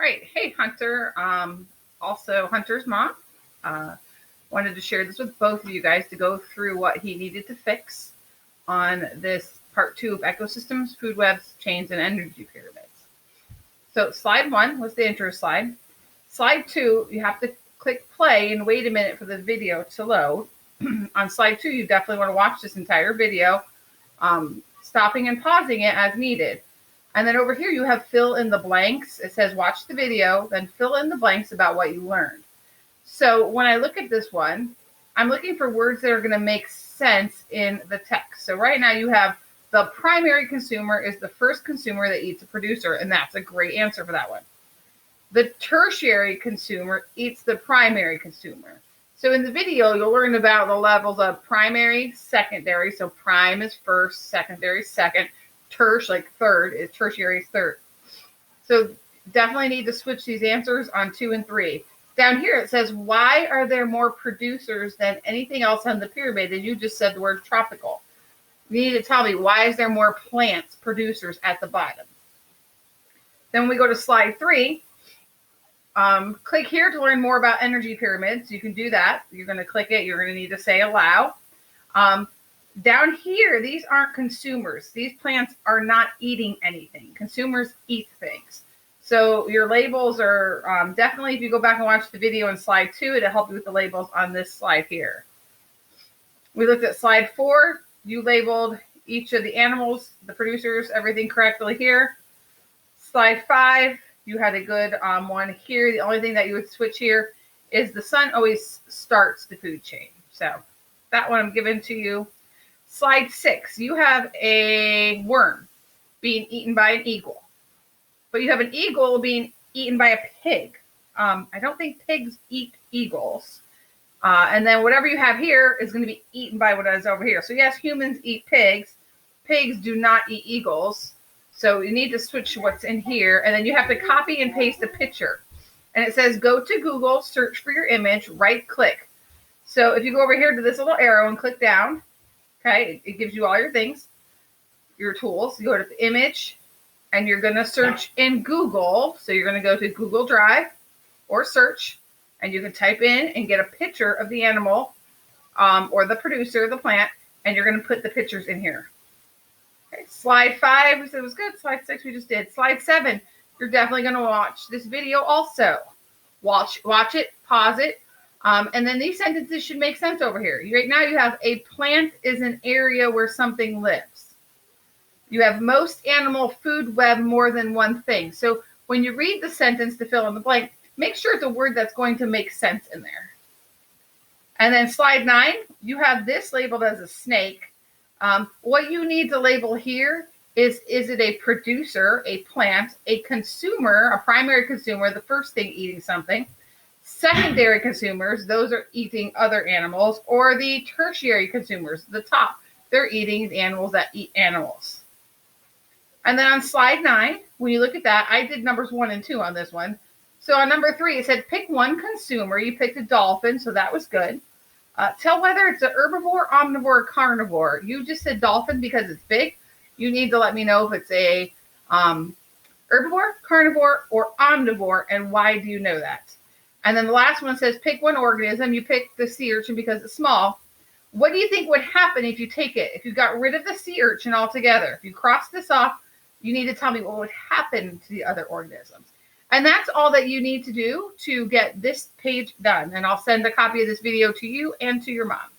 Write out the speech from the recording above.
right. Hey, Hunter. Also Hunter's mom. Uh, Wanted to share this with both of you guys to go through what he needed to fix on this part 2 of ecosystems, food webs, chains, and energy pyramids. So slide 1 was the intro slide. Slide 2, you have to click play and wait a minute for the video to load. On slide 2, you definitely want to watch this entire video, stopping and pausing it as needed. And then over here, you have fill in the blanks. It says watch the video, then fill in the blanks about what you learned. So when I look at this one, I'm looking for words that are going to make sense in the text. So right now you have the primary consumer is the first consumer that eats a producer, and that's a great answer for that one. The tertiary consumer eats the primary consumer. So in the video, you'll learn about the levels of primary, secondary. So prime is first, secondary second, tertiary, like third, is tertiary is third. So definitely need to switch these answers on 2 and 3. Down here it says, why are there more producers than anything else on the pyramid? And you just said the word tropical. You need to tell me, why is there more plants, producers at the bottom? Then when we go to slide 3, click here to learn more about energy pyramids. You can do that. You're going to click it. You're going to need to say allow. Down here, these aren't consumers. These plants are not eating anything. Consumers eat things. So your labels are definitely, if you go back and watch the video in slide 2, it'll help you with the labels on this slide here. We looked at slide 4. You labeled each of the animals, the producers, everything correctly here. Slide 5, you had a good one here. The only thing that you would switch here is the sun always starts the food chain. So that one I'm giving to you. Slide 6, you have a worm being eaten by an eagle. But you have an eagle being eaten by a pig. I don't think pigs eat eagles. And then whatever you have here is going to be eaten by what is over here. So yes, humans eat pigs. Pigs do not eat eagles. So you need to switch what's in here. And then you have to copy and paste a picture. And it says, go to Google, search for your image, right click. So if you go over here to this little arrow and click down, okay, it gives you all your things, your tools. You go to the image, and you're going to search in Google. So you're going to go to Google Drive or search, and you can type in and get a picture of the animal or the producer, the plant, and you're going to put the pictures in here. Okay, slide 5, we said it was good. Slide 6, we just did. Slide 7, you're definitely going to watch this video also. Watch it, pause it, and then these sentences should make sense over here. Right now you have a plant is an area where something lives. You have most animal food web more than one thing. So when you read the sentence to fill in the blank, make sure it's a word that's going to make sense in there. And then slide 9, you have this labeled as a snake. What you need to label here is it a producer, a plant, a consumer, a primary consumer, the first thing eating something, secondary consumers, those are eating other animals, or the tertiary consumers, the top, they're eating the animals that eat animals. And then on slide 9, when you look at that, I did numbers 1 and 2 on this one. So on number 3, it said pick one consumer. You picked a dolphin, so that was good. Tell whether it's an herbivore, omnivore, or carnivore. You just said dolphin because it's big. You need to let me know if it's a herbivore, carnivore, or omnivore, and why do you know that? And then the last one says pick one organism. You picked the sea urchin because it's small. What do you think would happen if you take it? If you got rid of the sea urchin altogether, if you cross this off, you need to tell me what would happen to the other organisms. And that's all that you need to do to get this page done. And I'll send a copy of this video to you and to your mom.